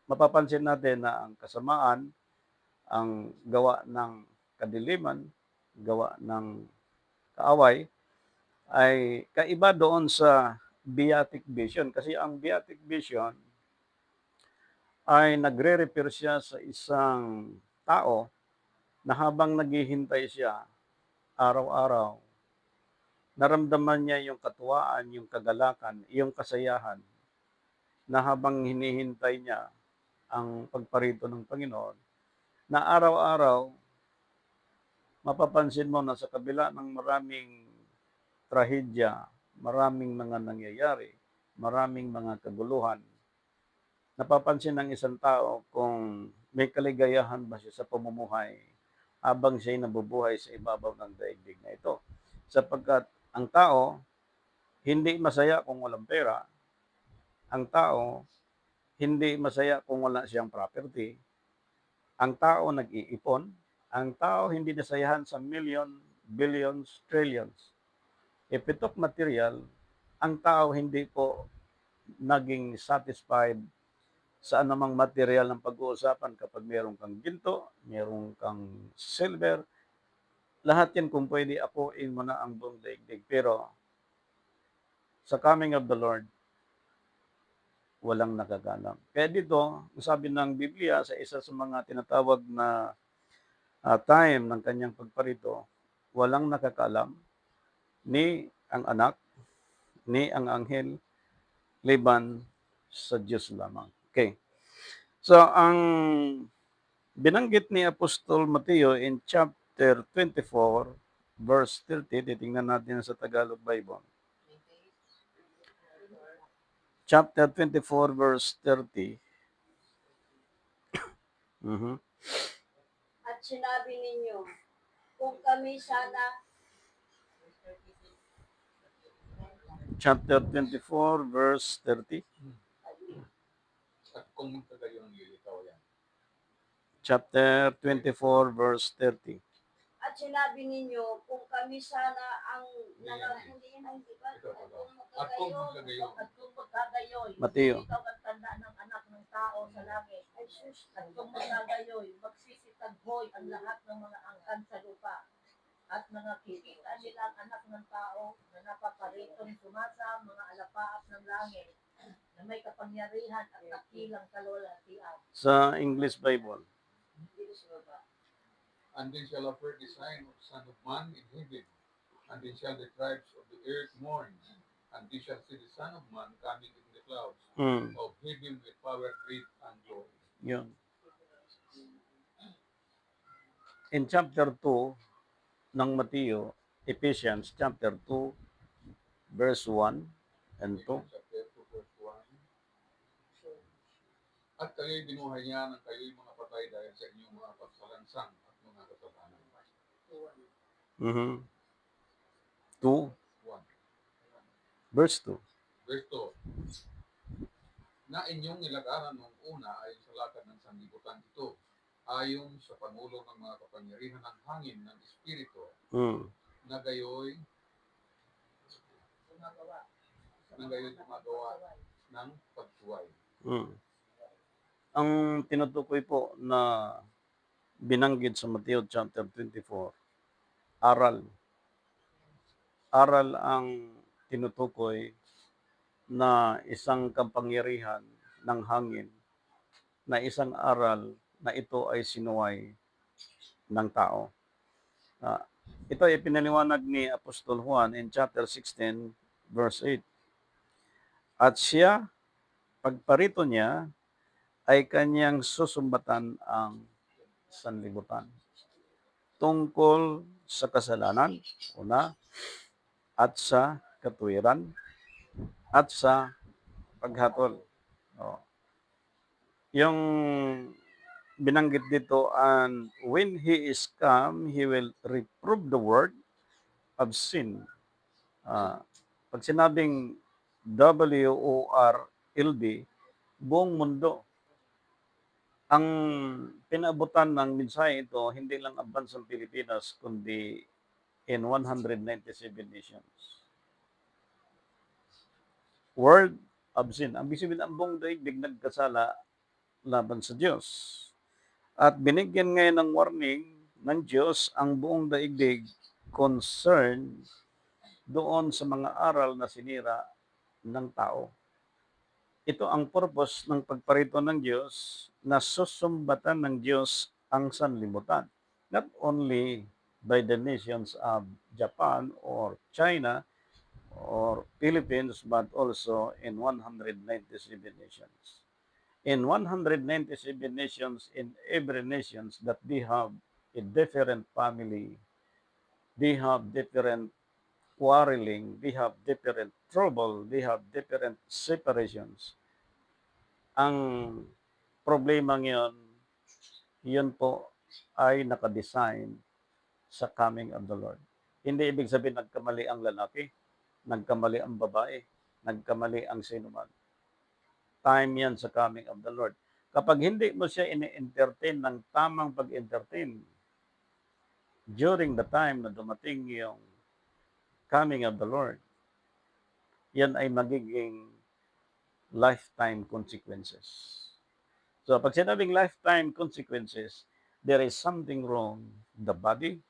mapapansin natin na ang kasamaan, ang gawa ng kadiliman, gawa ng kaaway, ay kaiba doon sa beatific vision. Kasi ang beatific vision ay nagre-refer siya sa isang tao na habang naghihintay siya araw-araw, naramdaman niya yung katuwaan, yung kagalakan, yung kasayahan na habang hinihintay niya ang pagparito ng Panginoon, na araw-araw mapapansin mo na sa kabila ng maraming trahedya, maraming mga nangyayari, maraming mga kaguluhan, napapansin ng isang tao kung may kaligayahan ba siya sa pamumuhay habang siya'y nabubuhay sa ibabaw ng daigdig na ito. Sapagkat ang tao hindi masaya kung walang pera, ang tao hindi masaya kung wala siyang property, ang tao nag-iipon, ang tao hindi nasayahan sa million, billions, trillions. If we talk material, ang tao hindi po naging satisfied sa anumang material ng pag-uusapan kapag meron kang ginto, meron kang silver, lahat yan kung pwede akuin mo na ang buong daigdig. Pero sa coming of the Lord, walang nagagalang. Kaya dito, sabi ng Biblia sa isa sa mga tinatawag na time ng kanyang pagparito, walang nakakaalam, ni ang anak, ni ang anghel, liban sa Diyos lamang. Okay. So, ang binanggit ni Apostol Mateo in chapter 24, verse 30, titingnan natin sa Tagalog Bible. Chapter 24, verse 30. Mhm. At sinabi ninyo, kung kami sana Chapter 24, verse 30. At kung magkagayon lilitaw yan. Chapter 24, verse 30. at sinabi ninyo, kung kami sana ang hindi ba? At kung magkagayon. At kung magkagayoy, Mateo. ikaw ang tanda ng anak ng tao sa langit. At kung magkagayoy, magsisitaghoy ang lahat ng mga angkan sa lupa. At mga kikita nilang anak ng tao na napaparitong sumasa mga alapaap ng langit na may kapangyarihan at dakilang kalwalhatian. Sa English Bible. And then shall appear the sign of the Son of Man in heaven, and then shall the tribes of the earth mourn, and they shall see the Son of Man coming in the clouds of heaven with power, great and glory. Yun. In chapter 2 ng Mateo, Ephesians chapter 2, verse 1 and 2. Chapter 2, verse 1. At kayo'y binuhay niya ng kayo'y mga patay dahil sa inyong mga pagsalansang at mga kasalanan. 2, 1. verse 2. Verse 2. Na inyong nilagaran noong una ay sa lakad ng sanlibutan ito, ayon sa pangulo ng mga kapangyarihan ng hangin ng Espiritu, na gayo'y gumagawa ng pagsuway. Ang tinutukoy po na binanggit sa Mateo chapter 24, aral. Aral ang tinutukoy na isang kapangyarihan ng hangin, na isang aral na ito ay sinuway ng tao. Ito ay pinaliwanag ni Apostol Juan in chapter 16, verse 8. At siya, pagparito niya, ay kanyang susumbatan ang sanlibutan tungkol sa kasalanan, una, at sa katuwiran, at sa paghatol. Yung binanggit dito, and when he is come, he will reprove the world of sin. Pag sinabing WORLD, buong mundo. Ang pinabutan ng mensahe ito, hindi lang ang bansang Pilipinas, kundi in 197 nations. World of sin. Ang bisibin ang buong daigdig nagkasala laban sa Diyos. At binigyan ngayon ng warning ng Diyos ang buong daigdig concern doon sa mga aral na sinira ng tao. Ito ang purpose ng pagparito ng Diyos na susumbatan ng Diyos ang sanlibutan. Not only by the nations of Japan or China or Philippines, but also in 197 nations. In 197 nations, in every nations that they have a different family, they have different quarreling, they have different trouble, they have different separations. Ang problema ngayon, yun po ay nakadesign sa coming of the Lord. Hindi ibig sabihin nagkamali ang lalaki, nagkamali ang babae, nagkamali ang sinuman. Time yan sa coming of the Lord. Kapag hindi mo siya ini-entertain ng tamang pag-entertain, during the time na dumating yung coming of the Lord, yan ay magiging lifetime consequences. So, pag sinabing lifetime consequences, there is something wrong. The body,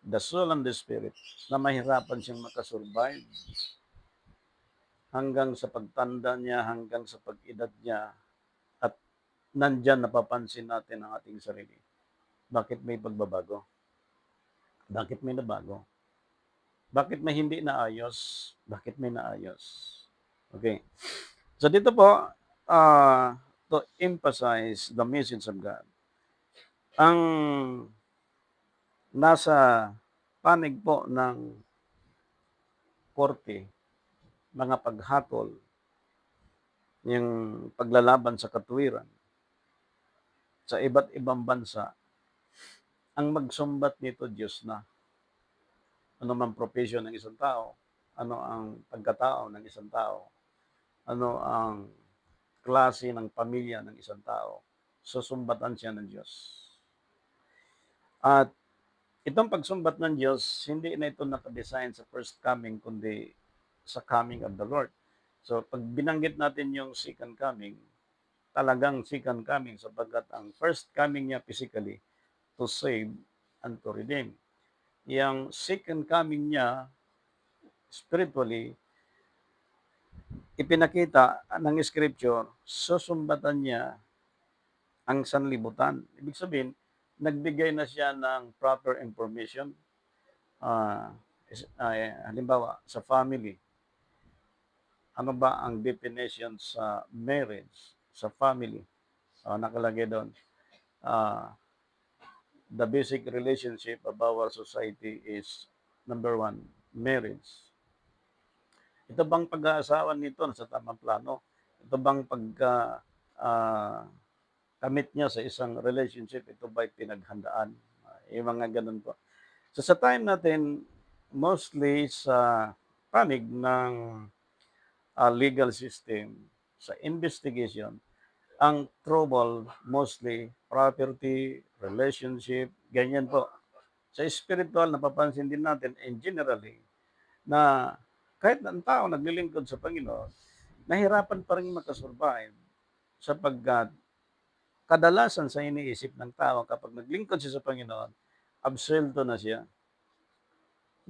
the soul, and the spirit na mahirapan siyang makasurvive hanggang sa pagtanda niya, hanggang sa pag-edad niya. At nandyan napapansin natin ang ating sarili. Bakit may pagbabago? Bakit may nabago? Bakit may hindi naayos? Bakit may naayos? Okay. So dito po, to emphasize the message of God, ang nasa panig po ng korte, mga paghatol, yung paglalaban sa katuwiran sa iba't ibang bansa, ang magsumbat nito Diyos na. Ano man profession ng isang tao, ano ang pagkatao ng isang tao, ano ang klase ng pamilya ng isang tao, susumbatan siya ng Diyos. At itong pagsumbat ng Diyos, hindi na ito nakadesign sa first coming, kundi sa coming of the Lord. So, pag binanggit natin yung second coming, talagang second coming sapagkat ang first coming niya physically to save and to redeem. Yung second coming niya spiritually, ipinakita ng scripture, susumbatan niya ang sanlibutan. Ibig sabihin, nagbigay na siya ng proper information. Halimbawa, sa family, ano ba ang definition sa marriage, sa family? Nakalagay doon, the basic relationship of our society is, number 1, marriage. Ito bang pag-aasawa nito nasa tamang plano? Ito bang kamit niya sa isang relationship, ito ba'y pinaghandaan? Yung mga ganun po. So sa time natin, mostly sa panig ng legal system, sa investigation, ang trouble mostly property, relationship, ganyan po. Sa spiritual, napapansin din natin, and generally, na kahit ang tao naglilingkod sa Panginoon, nahirapan pa rin makasurvive sapagkat kadalasan sa iniisip ng tao kapag naglingkod siya sa Panginoon, absuelto na siya.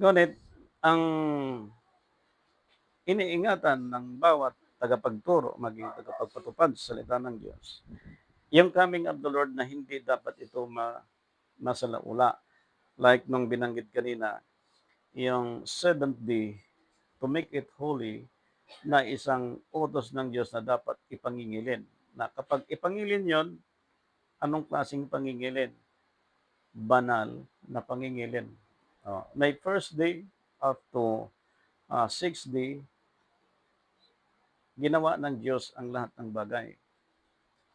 Ngunit, ang iniingatan ng bawat tagapagturo, maging tagapagpatupad sa salita ng Diyos, yung coming of the Lord na hindi dapat ito masalaula. Like nung binanggit kanina, yung seventh day, to make it holy, na isang utos ng Diyos na dapat ipangingilin. Na kapag ipangilin yon, anong klaseng pangingilin? Banal na pangingilin. May first day up to sixth day, ginawa ng Diyos ang lahat ng bagay.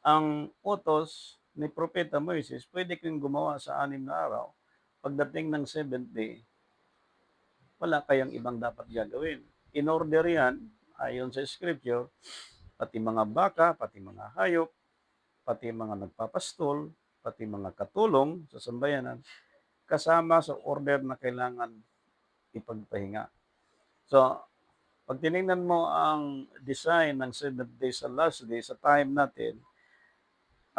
Ang utos ni Propeta Moises, pwede kang gumawa sa 6 na araw. Pagdating ng seventh day, wala kayong ibang dapat gagawin. In order yan, ayon sa scripture, pati mga baka, pati mga hayop, pati mga nagpapastol, pati mga katulong sa sambayanan, kasama sa order na kailangan ipagpahinga. So, pag tinignan mo ang design ng 7 days sa last day, sa time natin,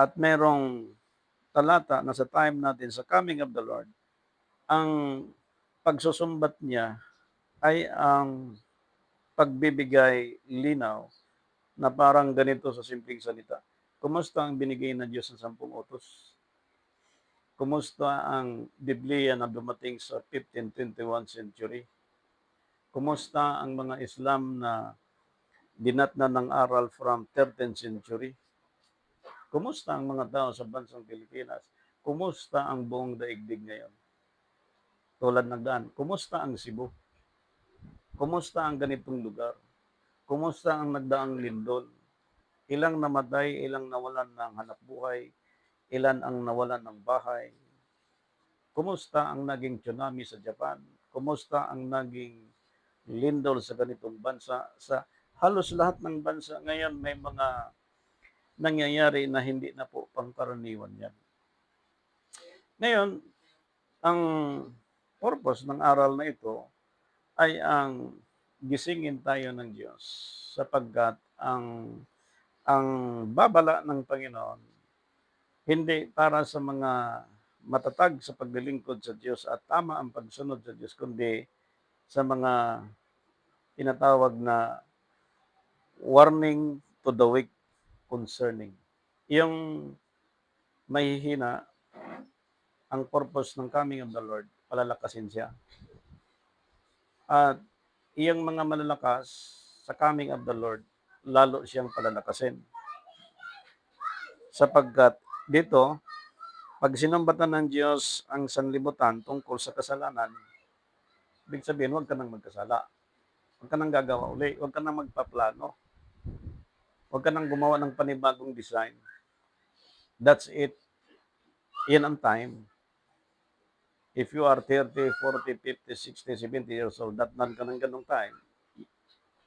at merong talata na sa time natin, sa coming of the Lord, ang pagsusumbat niya ay ang pagbibigay linaw na parang ganito sa simpleng salita. Kumusta ang binigay ng Diyos sa 10 utos? Kumusta ang Biblia na dumating sa 15th, 21 century? Kumusta ang mga Islam na dinatnan ng aral from 13th century? Kumusta ang mga tao sa bansang Pilipinas? Kumusta ang buong daigdig ngayon? Tulad ng daan, kumusta ang Cebu? Kumusta ang ganitong lugar? Kumusta ang nagdaang lindol? Ilang namatay, ilang nawalan ng hanapbuhay, ilan ang nawalan ng bahay? Kumusta ang naging tsunami sa Japan? Kumusta ang naging lindol sa ganitong bansa? Sa halos lahat ng bansa ngayon may mga nangyayari na hindi na po pangkaraniwan yan. Ngayon, ang purpose ng aral na ito ay ang gisingin tayo ng Diyos sapagkat ang babala ng Panginoon hindi para sa mga matatag sa paglilingkod sa Diyos at tama ang pagsunod sa Diyos, kundi sa mga tinatawag na warning to the weak concerning. Yung mahihina, ang purpose ng coming of the Lord, palalakasin siya. At iyang mga malalakas sa coming of the Lord, lalo siyang palalakasin. Sapagkat dito, pag sinumbatan ng Diyos ang sanlibutan tungkol sa kasalanan, ibig sabihin, huwag ka nang magkasala. Huwag ka nang gagawa uli. Huwag ka nang magpaplano. Huwag ka nang gumawa ng panibagong design. That's it. Yan ang time. If you are 30, 40, 50, 60, 70 years old, datnan ka ng ganong time,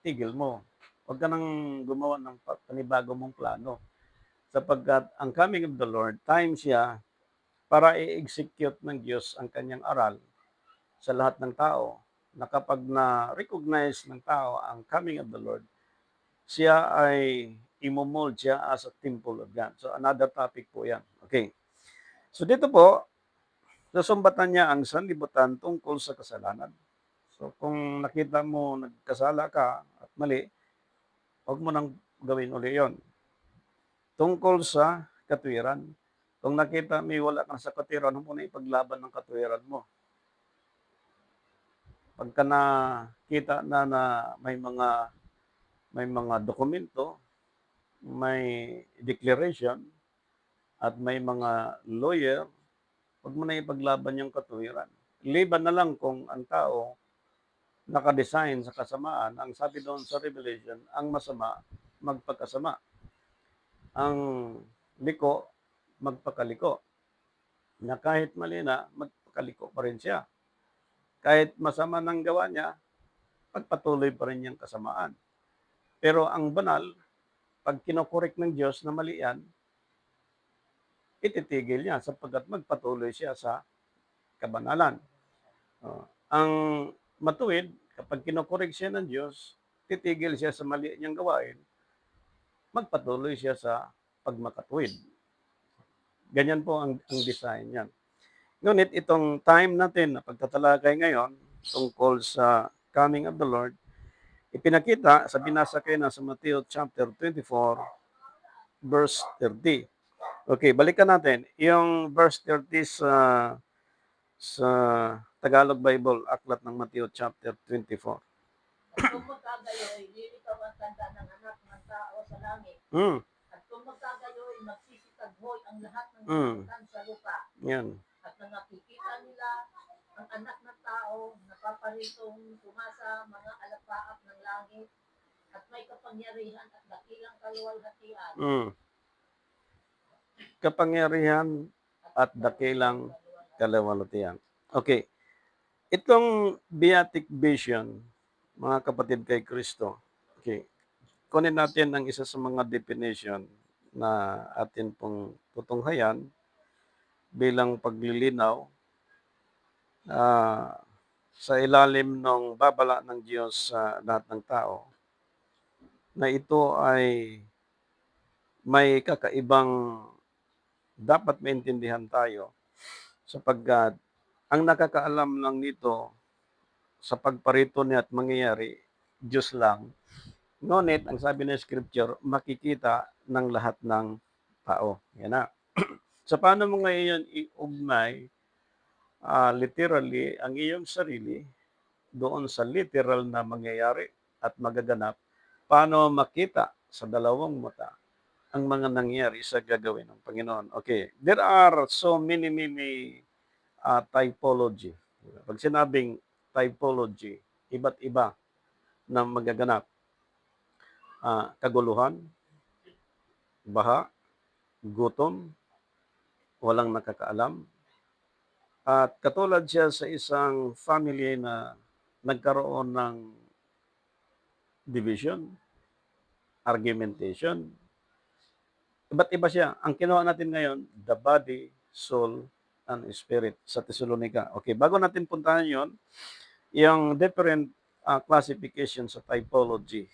tigil mo. Huwag ka nang gumawa ng panibago mong plano. Sapagkat ang coming of the Lord, time siya para i-execute ng Diyos ang kanyang aral sa lahat ng tao, na kapag na-recognize ng tao ang coming of the Lord, siya ay imomold siya as a temple of God. So another topic po yan. Okay. So dito po, susumbatan niya ang sanlibutan tungkol sa kasalanan. So kung nakita mo nagkasala ka at mali, huwag mo nang gawin uli yon. Tungkol sa katwiran. Kung nakita may wala kang sa katwiran, huwag mo na ipaglaban ng katwiran mo. Pagka nakita na may mga dokumento, may declaration, at may mga lawyer, huwag mo na ipaglaban yung katwiran. Liban na lang kung ang tao nakadesign sa kasamaan. Ang sabi doon sa Revelation, ang masama, magpakasama. Ang liko, magpakaliko. Na kahit mali na, magpakaliko pa rin siya. Kahit masama ng gawa niya, pagpatuloy pa rin niyang kasamaan. Pero ang banal, pag kinokorek ng Diyos na mali yan, ititigil niya sapagkat magpatuloy siya sa kabanalan. Ang matuwid, kapag kinokorek siya ng Diyos, titigil siya sa mali niyang gawain, magpatuloy siya sa pagmakatuwid. Ganyan po ang design niyan. Ngunit itong time natin na pagtatalakay ngayon tungkol sa coming of the Lord, ipinakita sa binasa kayo na sa Matthew chapter 24, verse 30. Okay, balikan natin. Yung verse 30 sa Tagalog Bible, aklat ng Matthew chapter 24. At kung magkagayoy, lilitaw ang tanda ng anak ng tao sa langit. At kung magkagayoy, magsisitaghoy ang lahat ng mga sa lupa. Yan. At nang nakikita nila ang anak ng tao, napaparitong tumasa mga alapaap ng langit, at may kapangyarihan at dakilang kaluwalhatian. Kapangyarihan at dakilang kaluwalhatian. Okay. Itong beatic vision, mga kapatid kay Kristo, okay, kunin natin ang isa sa mga definition na atin pong tutunghayan bilang paglilinaw sa ilalim ng babala ng Diyos sa lahat ng tao, na ito ay may kakaibang dapat maintindihan tayo sapagkat ang nakakaalam lang nito sa pagparito niya at mangyayari, Diyos lang. Ngunit ang sabi ng Scripture, makikita ng lahat ng tao. Yan na. So paano mo ngayon iugnay literally ang iyong sarili doon sa literal na mangyayari at magaganap? Paano makita sa dalawang mata ang mga nangyari sa gagawin ng Panginoon? Okay, there are so many typology. Pag sinabing typology, iba't iba na magaganap. Kaguluhan, baha, gutom, walang nakakaalam. At katulad siya sa isang family na nagkaroon ng division, argumentation. Iba't iba siya. Ang kinuha natin ngayon, the body, soul, and spirit sa Thessalonica. Okay, bago natin puntahan yon, yung different classification sa typology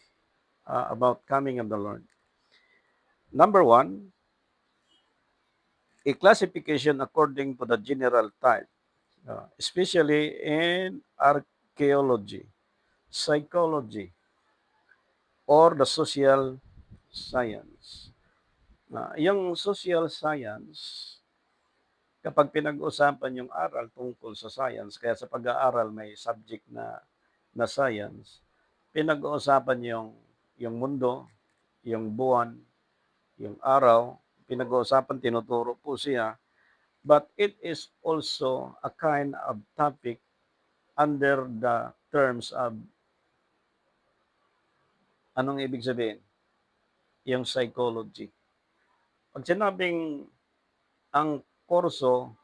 about coming of the Lord. Number one, a classification according to the general type, especially in archaeology, psychology, or the social science. Yung social science, kapag pinag-usapan yung aral tungkol sa science, kaya sa pag-aaral may subject na science, pinag-uusapan yung mundo, yung buwan, yung araw, pinag-uusapan, tinuturo po siya. But it is also a kind of topic under the terms of, anong ibig sabihin? Yung psychology. Pag sinabing ang kurso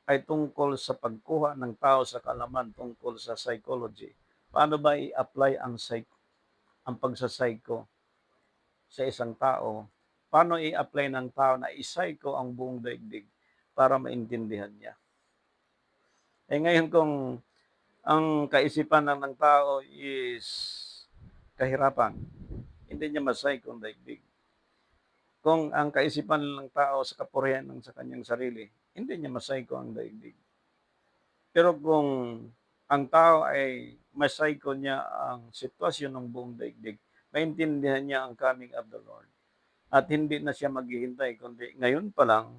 ay tungkol sa pagkuha ng tao sa kaalaman tungkol sa psychology, paano ba i-apply ang pagsa-psycho sa isang tao? Paano i-apply ng tao na i-psycho ang buong daigdig para maintindihan niya? Ngayon kung ang kaisipan ng tao is kahirapan, hindi niya ma-psycho ang daigdig. Kung ang kaisipan ng tao sa kapurihan ng sa kanyang sarili, hindi niya ma-psycho ang daigdig. Pero kung ang tao ay ma-psycho niya ang sitwasyon ng buong daigdig, maintindihan niya ang coming of the Lord. At hindi na siya maghihintay, kundi ngayon pa lang,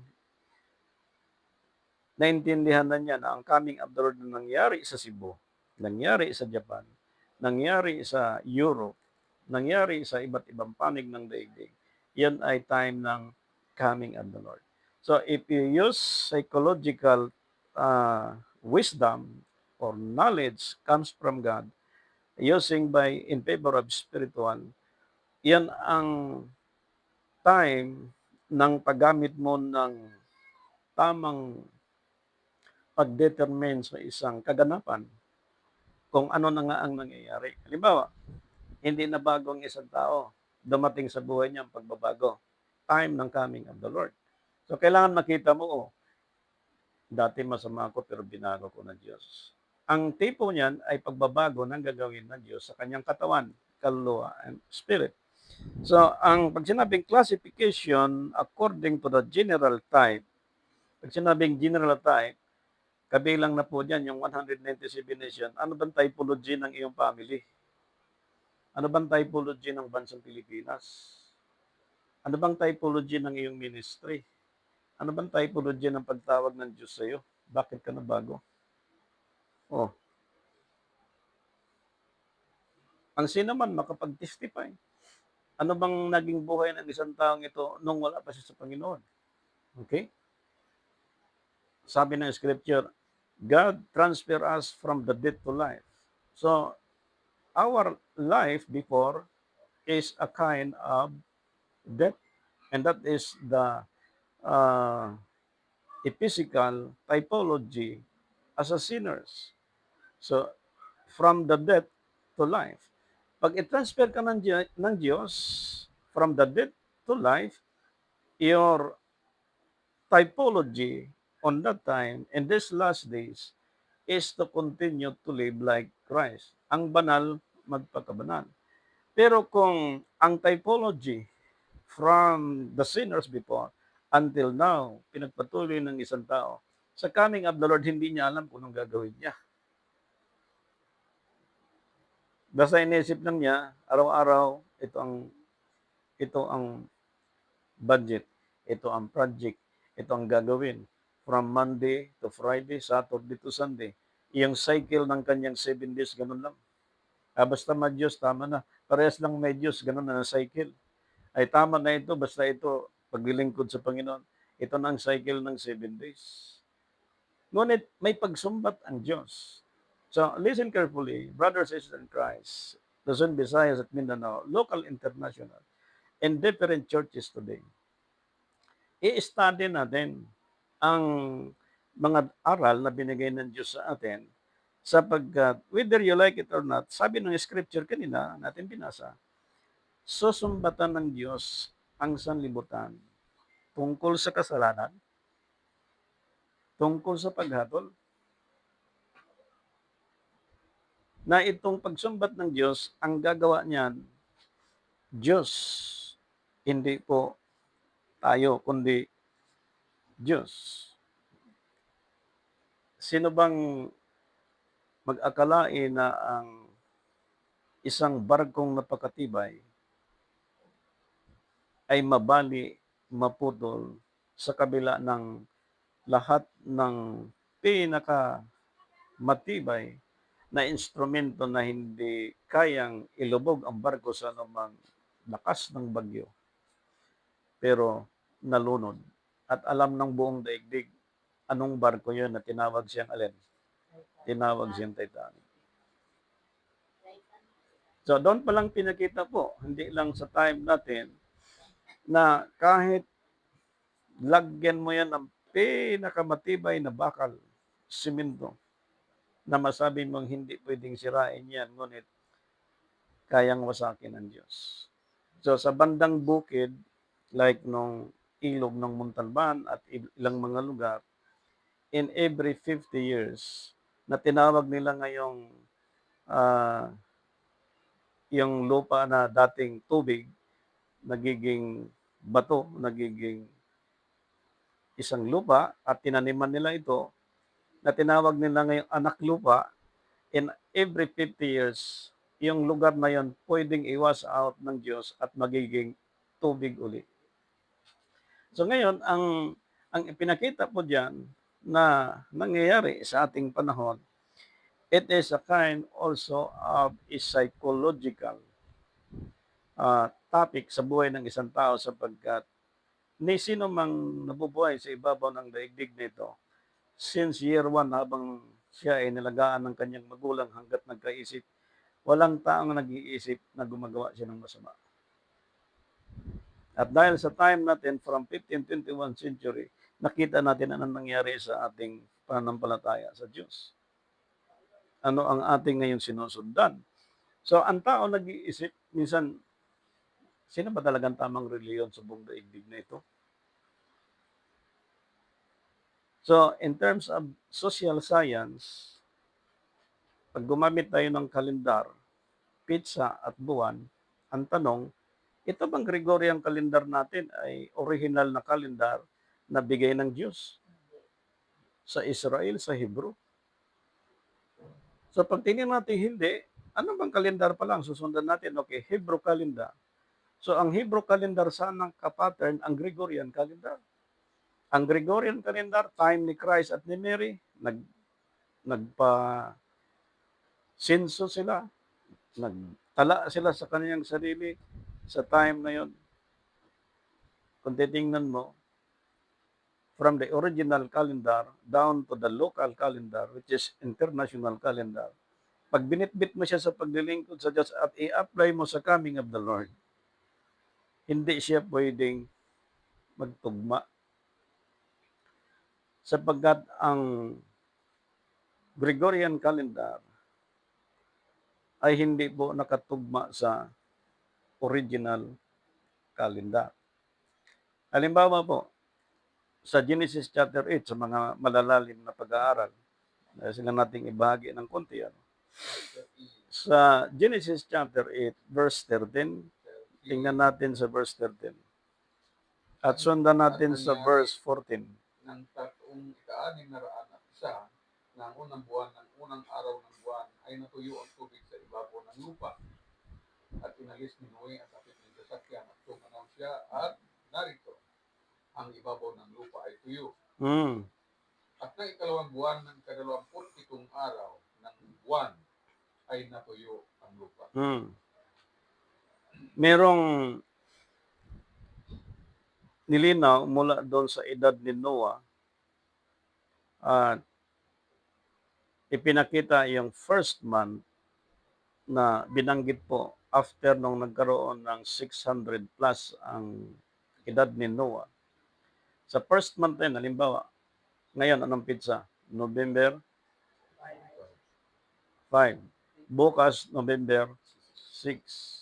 naintindihan na niya na ang coming of the Lord na nangyari sa Cebu, nangyari sa Japan, nangyari sa Europe, nangyari sa iba't ibang panig ng daigdig, yan ay time ng coming of the Lord. So if you use psychological wisdom or knowledge comes from God, using in favor of spiritual, yan ang time ng paggamit mo ng tamang pag-determine sa isang kaganapan kung ano na nga ang nangyayari. Halimbawa, hindi na bago ang isang tao. Dumating sa buhay niya ang pagbabago. Time ng coming of the Lord. So, kailangan makita mo, dati masama ako pero binago ko ng Diyos. Ang tipo niyan ay pagbabago ng gagawin ng Diyos sa kanyang katawan, kaluluwa, and spirit. So, pag sinabing classification according to the general type, pag sinabing general type, kabilang na po dyan yung 197 nation. Ano bang typology ng iyong family? Ano bang typology ng bansang Pilipinas? Ano bang typology ng iyong ministry? Ano bang typology ng pagtawag ng Diyos sa iyo? Bakit ka nabago? Oh, ang sino man makapag-testify. Ano bang naging buhay ng isang taong ito nung wala pa siya sa Panginoon? Okay? Sabi ng Scripture, God transfer us from the death to life. So, our life before is a kind of death, and that is the physical typology as a sinners. So, from the death to life. Pag i-transfer ka ng Diyos from the death to life, your typology on that time in these last days is to continue to live like Christ. Ang banal, magpakabanal. Pero kung ang typology from the sinners before until now, pinagpatuloy ng isang tao. Sa coming of the Lord, hindi niya alam kung anong gagawin niya. Basta inisip lang niya, araw-araw, ito ang budget, ito ang project, ito ang gagawin. From Monday to Friday, Saturday to Sunday. Yung cycle ng kanyang 7 days, ganun lang. Basta ma-Diyos, tama na. Parehas lang may Diyos, ganun na cycle. Ay tama na ito, basta ito, paglilingkod sa Panginoon. Ito na ang cycle ng 7 days. Ngunit may pagsumbat ang Diyos. So, listen carefully, brothers and sisters in Christ, Luzon, Visayas at Mindanao, local, international, and different churches today. I-study natin ang mga aral na binigay ng Diyos sa atin sapagkat whether you like it or not, sabi ng scripture kanina natin binasa, susumbatan ng Diyos ang sanlibutan tungkol sa kasalanan, tungkol sa paghatol, na itong pagsumbat ng Diyos, ang gagawa niyan, Diyos, hindi po tayo, kundi Diyos. Sino bang mag-akalain na ang isang barkong napakatibay ay mabali, maputol sa kabila ng lahat ng pinakamatibay na instrumento na hindi kayang ilubog ang barko sa anumang lakas ng bagyo. Pero nalunod. At alam ng buong daigdig anong barko yun na tinawag siyang alin? Tinawag siyang Titanic. So doon pa lang pinakita po, hindi lang sa time natin, na kahit lagyan mo yan ng pinakamatibay na bakal, simento, na masabi mong hindi pwedeng sirain yan, ngunit kayang wasakin ng Diyos. So sa bandang bukid, like nung ilog ng Montalban at ilang mga lugar, in every 50 years, na tinawag nila ngayong yung lupa na dating tubig, nagiging bato, nagiging isang lupa, at tinaniman nila ito, na tinawag nila ngayong anak lupa. In every 50 years, yung lugar na yon pwedeng iwas out ng Diyos at magiging tubig uli. So ngayon, ang ipinakita po diyan na nangyayari sa ating panahon, it is a kind also of a psychological topic sa buhay ng isang tao sapagkat ni sino mang nabubuhay sa ibabaw ng daigdig nito, since year 1 habang siya ay nalagaan ng kanyang magulang hanggat nagkaisip, walang taong nag-iisip na gumagawa siya ng masama. At dahil sa time natin, from 15th, 21st century, nakita natin anong nangyari sa ating pananampalataya sa Diyos. Ano ang ating ngayon sinusundan. So, ang tao nag-iisip, minsan, sino ba talagang tamang reliyon sa buong daigdig na ito? So, in terms of social science, pag gumamit tayo ng kalendar, pitsa at buwan, ang tanong, ito bang Gregorian calendar natin ay original na kalendar na bigay ng Diyos sa Israel, sa Hebrew? So pag tingnan natin hindi, ano bang kalendar pa lang susundan natin? Okay, Hebrew calendar. So ang Hebrew calendar sanang kapattern ang Gregorian calendar. Ang Gregorian calendar, time ni Christ at ni Mary, nagpa-sinso sila, nagtala sila sa kanyang sarili sa time na yon. Kung titingnan mo, from the original calendar down to the local calendar, which is international calendar, pag binitbit mo siya sa paglilingkod sa Diyos at i-apply mo sa coming of the Lord, hindi siya pwedeng magtugma. Sapagkat ang Gregorian calendar ay hindi po nakatugma sa original calendar. Halimbawa po, sa Genesis chapter 8, sa mga malalalim na pag-aaral, sila nating ibahagi ng konti. Sa Genesis chapter 8, verse 13, tingnan natin sa verse 13. At sundan natin At sa nangyari verse 14. ng tatlong ika-6 na raan at isa na ang unang buwan ng unang araw ng buwan ay natuyo ang tubig sa ibabaw ng lupa. At inalis ni Noe ang kapit ng sasakyan at tumanaw siya at narito, ang ibabaw ng lupa ay tuyo. Mm. At na ikalawang buwan ng 27 araw ng buwan ay natuyo ang lupa. Mm. Merong nilinaw mula doon sa edad ni Noah at ipinakita yung first month na binanggit po after nung nagkaroon ng 600 plus ang edad ni Noah. Sa first month din, halimbawa, ngayon anong pizza? November 5. Bukas, November 6.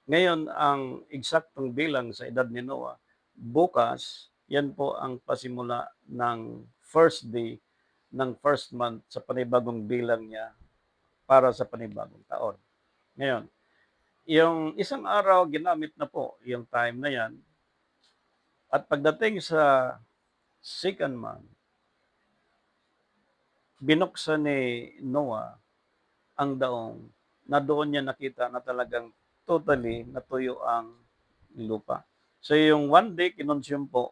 Ngayon, ang eksaktong bilang sa edad ni Noah, bukas, yan po ang pasimula ng first day ng first month sa panibagong bilang niya para sa panibagong taon. Ngayon, yung isang araw, ginamit na po yung time na yan. At pagdating sa second month, binuksan ni Noah ang daong na doon niya nakita na talagang totally natuyo ang lupa. So yung one day kinonsume po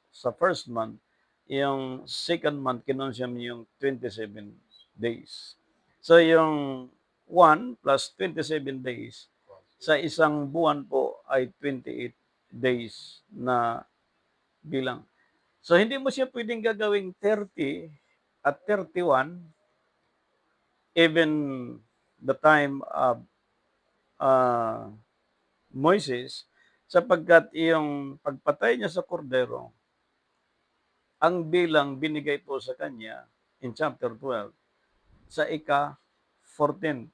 sa first month, yung second month kinonsume yung 27 days. So yung 1 plus 27 days sa isang buwan po ay 28 days na bilang. So hindi mo siya pwedeng gagawing 30 at 31 even the time of Moises, sapagkat yung pagpatay niya sa kordero, ang bilang binigay po sa kanya in chapter 12 sa ika-14.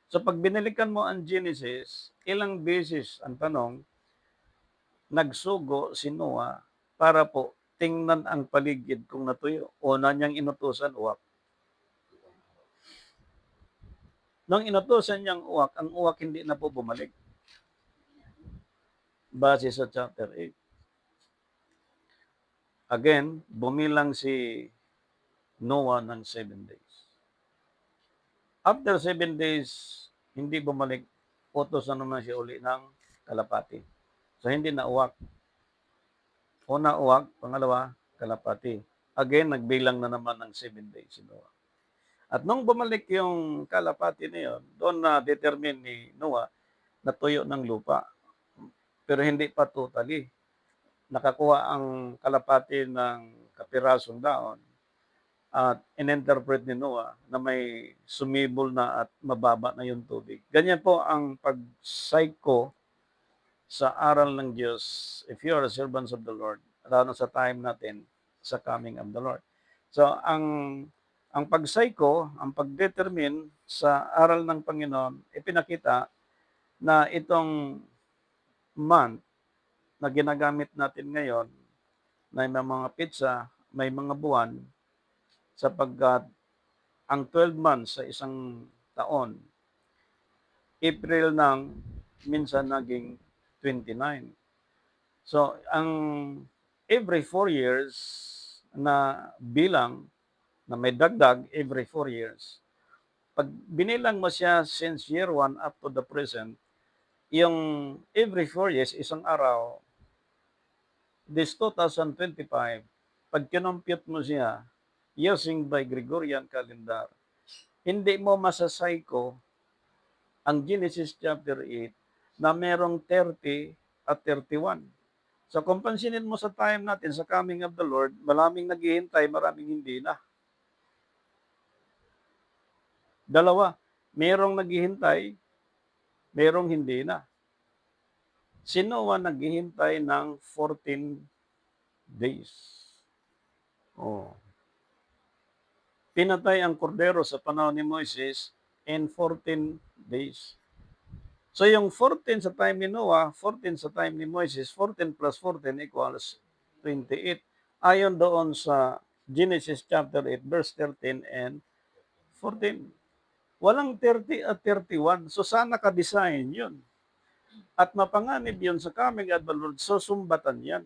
So pag binalikan mo ang Genesis, ilang beses ang tanong, nagsugo si Noah para po tingnan ang paligid kung natuyo. Una niyang inutusan uwak. Nung inutusan niyang uwak, ang uwak hindi na po bumalik. Base sa chapter 8. Again, bumilang si Noah ng 7 days. After 7 days, hindi bumalik, utos na naman siya uli ng kalapati. So, hindi na uwak. Una uwak, pangalawa, kalapati. Again, nagbilang na naman ng 7 days si Noah. At nung bumalik yung kalapati na yun, doon na determine ni Noah na tuyo ng lupa. Pero hindi pa totally. Nakakuha ang kalapati ng kapirasong daon at in-interpret ni Noah na may sumibol na at mababa na yung tubig. Ganyan po ang pag-psycho sa aral ng Diyos if you are a servants of the Lord, lalo sa time natin sa coming of the Lord. So, ang pag-psycho, ang pag-determine sa aral ng Panginoon, ipinakita na itong month na ginagamit natin ngayon, na may mga pizza, may mga buwan, sapagkat ang 12 months sa isang taon, April nang minsan naging 29. So, ang every 4 years na bilang na may dagdag every 4 years, pag binilang mo siya since year 1 up to the present, yung every 4 years, isang araw, this 2025, pag kinompute mo siya using by Gregorian calendar, hindi mo masasayko ang Genesis chapter 8 na merong 30 at 31. So kung pansinin mo sa time natin, sa coming of the Lord, maraming naghihintay, maraming hindi na. Dalawa, merong naghihintay, merong hindi na. Si Noah naghihintay ng 14 days. Oh. Pinatay ang kordero sa panahon ni Moises in 14 days. So yung 14 sa time ni Noah, 14 sa time ni Moises, 14 plus 14 equals 28. Ayon doon sa Genesis chapter 8, verse 13 and 14. Walang 30 at 31. So sana ka-design yun. At mapanganib yun sa coming of the Lord, susumbatan yan.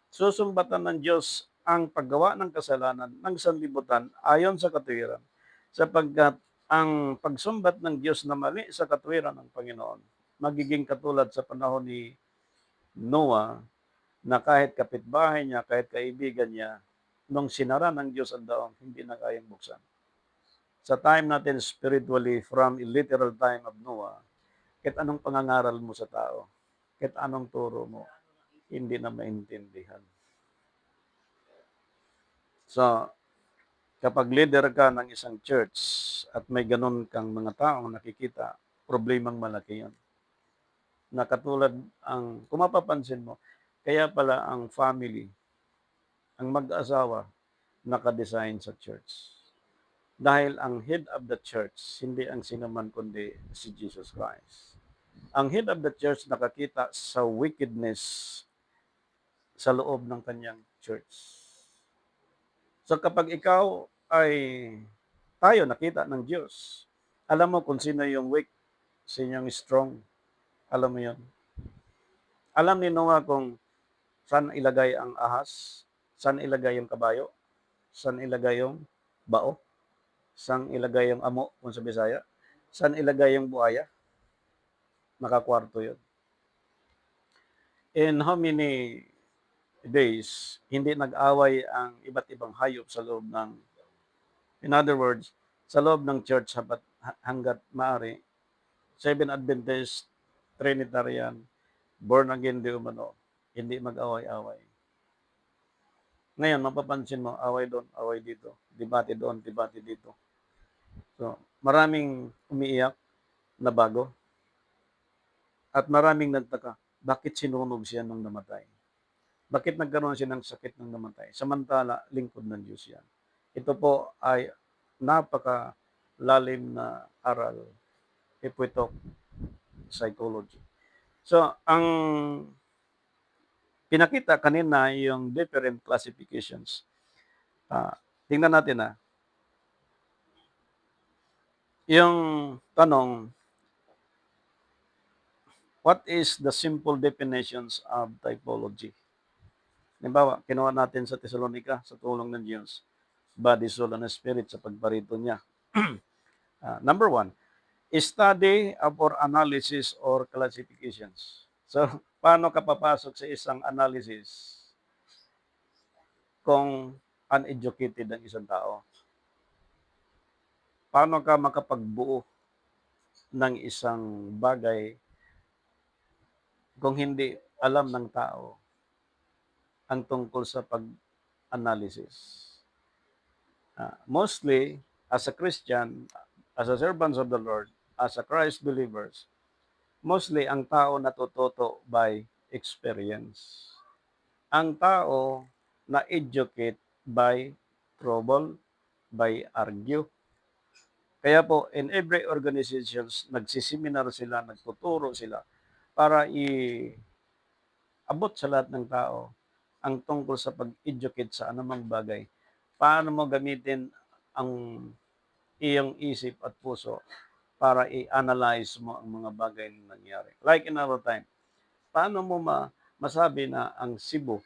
Susumbatan ng Diyos ang paggawa ng kasalanan ng sanlibutan ayon sa katuwiran, sapagkat ang pagsumbat ng Diyos na mali sa katuwiran ng Panginoon, magiging katulad sa panahon ni Noah, na kahit kapitbahay niya, kahit kaibigan niya, nung sinara ng Diyos ang daong, hindi na kayang buksan. Sa time natin spiritually, from a literal time of Noah, kahit anong pangangaral mo sa tao, kahit anong turo mo, hindi na maintindihan. So, kapag leader ka ng isang church at may ganun kang mga taong nakikita, problemang malaki yun. Na katulad ang, kung mapapansin mo, kaya pala ang family, ang mag-asawa, nakadesign sa church. Dahil ang head of the church, hindi ang sinaman kundi si Jesus Christ. Ang head of the church nakakita sa wickedness sa loob ng kanyang church. So kapag ikaw ay tayo nakita ng Diyos, alam mo kung sino yung weak, sino yung strong. Alam mo yun. Alam ni Noah kung saan ilagay ang ahas, saan ilagay yung kabayo, saan ilagay yung bao, saan ilagay yung amo kung sa Bisaya, saan ilagay yung buhaya. Nakakwarto yun. In how many days, hindi nag-away ang iba't ibang hayop sa loob ng, in other words, sa loob ng church hanggat maaari, Seven Adventist, Trinitarian, born again di umano, hindi mag-away-away. Ngayon, mapapansin mo, away doon, away dito, debate doon, debate dito. So, maraming umiiyak na bago at maraming nagtaka, bakit sinunog siya nung namatay? Bakit nagkaroon siya ng sakit nung namatay? Samantala, lingkod ng Diyos yan. Ito po ay napaka-lalim na aral, if we talk psychology. So, ang pinakita kanina yung different classifications. Tingnan natin yung tanong, what is the simple definitions of typology? Halimbawa, kinuha natin sa Thessalonica sa tulong ng Diyos, body, soul, and spirit sa pagparito niya. Number 1, study or analysis or classifications. So, paano ka papasok sa isang analysis kung uneducated ang isang tao? Paano ka makapagbuo ng isang bagay kung hindi alam ng tao ang tungkol sa pag-analysis? Mostly, as a Christian, as a servants of the Lord, as a Christ believers, mostly ang tao natututo by experience. Ang tao na-educate by trouble, by argue. Kaya po, in every organizations, nagsiseminar sila, nagtuturo sila para abot sa lahat ng tao ang tungkol sa pag-educate sa anumang bagay. Paano mo gamitin ang iyong isip at puso para i-analyze mo ang mga bagay na nangyari. Like in our time, paano mo masabi na ang Cebu,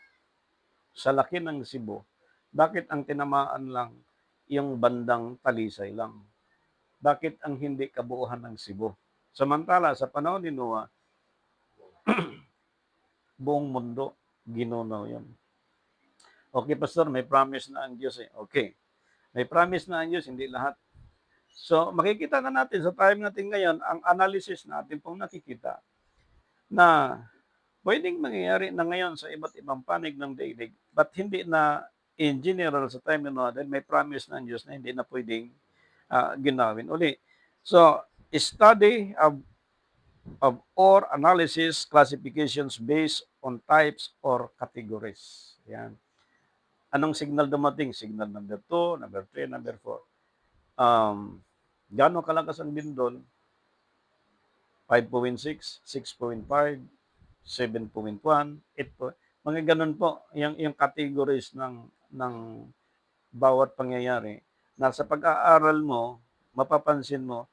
sa laki ng Cebu, bakit ang tinamaan lang yung bandang Talisay lang? Bakit ang hindi kabuuan ng Cebu? Samantala, sa panahon ni Noah, buong mundo, ginunaw yun. Okay, Pastor, may promise na ang Diyos eh. Okay. May promise na ang Diyos, hindi lahat. So, makikita na natin sa time natin ngayon, ang analysis natin pong nakikita na pwedeng mangyayari na ngayon sa iba't ibang panig ng daigdig, but hindi na in general sa time na natin, may promise ng Diyos na hindi na pwedeng ginawin uli. So, study of or analysis classifications based on types or categories. Yan. Anong signal dumating? Signal number 2, number 3, number 4. Gano'ng kalakas ang lindol? 5.6, 6.5, 7.1, 8. Mga ganun po, yung categories ng bawat pangyayari. Na sa pag-aaral mo, mapapansin mo,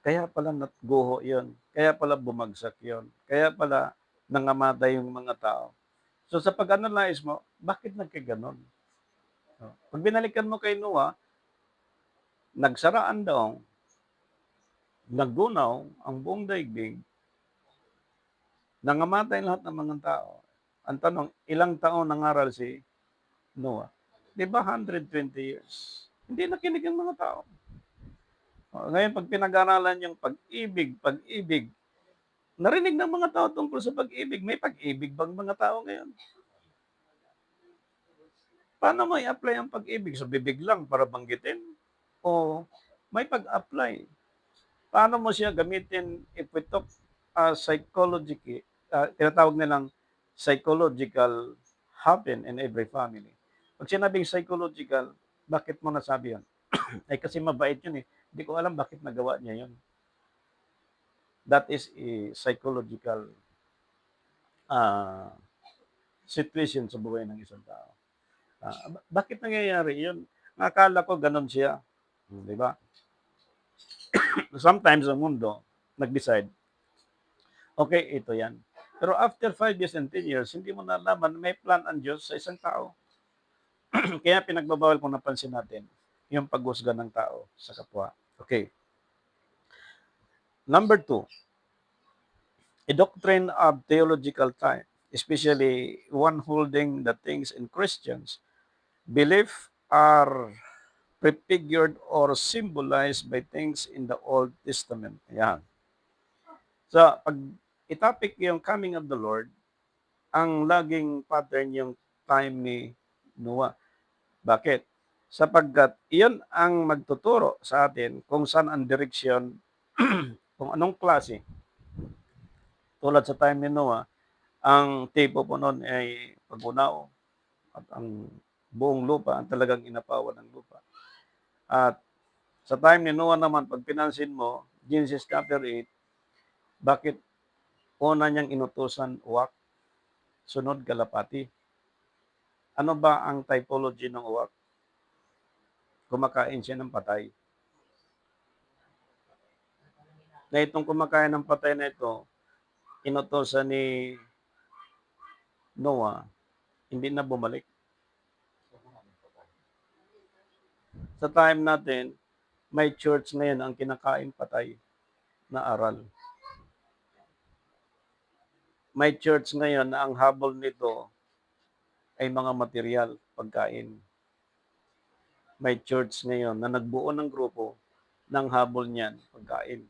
Kaya pala natguho yun. Kaya pala bumagsak yun. Kaya pala nangamatay yung mga tao. So sa pag-analyze mo, bakit nagkaganon? Oh, pag binalikan mo kay Noah, nagsaraan daw, naggunaw ang buong daigdig, nangamatay lahat ng mga tao. Ang tanong, ilang taon nangaral si Noah? Di ba 120 years? Hindi nakinig ang mga tao. Oh, ngayon, pag pinag-aralan yung pag-ibig, narinig ng mga tao tungkol sa pag-ibig. May pag-ibig bang mga tao ngayon? Paano mo i-apply ang pag-ibig? Sa bibig lang para banggitin? O may pag-apply? Paano mo siya gamitin if we talk psychology, tinatawag nilang psychological happen in every family. Pag sinabing psychological, bakit mo nasabi yun? Ay kasi mabait yun eh. Hindi ko alam bakit nagawa niya yun. That is a psychological uh, situation sa buhay ng isang tao. Bakit nangyayari yun? Akala ko ganun siya. Di ba? Sometimes ang mundo nag-decide, okay, ito yan. Pero after 5 years and 10 years, hindi mo nalaman may plan ang Diyos sa isang tao. Kaya pinagbabawal kung napansin natin yung paghusga ng tao sa kapwa. Okay. Number 2, a doctrine of theological type, especially one holding the things in Christians, belief are prefigured or symbolized by things in the Old Testament. Ayan. So, pag itapik yung coming of the Lord, ang laging pattern yung time ni Noah. Bakit? Sapagkat iyon ang magtuturo sa atin kung saan ang direksyon, kung anong klase. Tulad sa time ni Noah, ang tipo po noon ay pag-unaw at ang buong lupa ang talagang inapawan ng lupa. At sa time ni Noah naman, pag pinansin mo, Genesis chapter 8, bakit una niyang inutusan uwak, sunod kalapati? Ano ba ang typology ng uwak? Kumakain siya ng patay. Na itong kumakain ng patay na ito, inutosan ni Noah, hindi na bumalik. Sa time natin, may church ngayon ang kinakain patay na aral. May church ngayon na ang habol nito ay mga material, pagkain. May church ngayon na nagbuo ng grupo ng habol niyan, pagkain.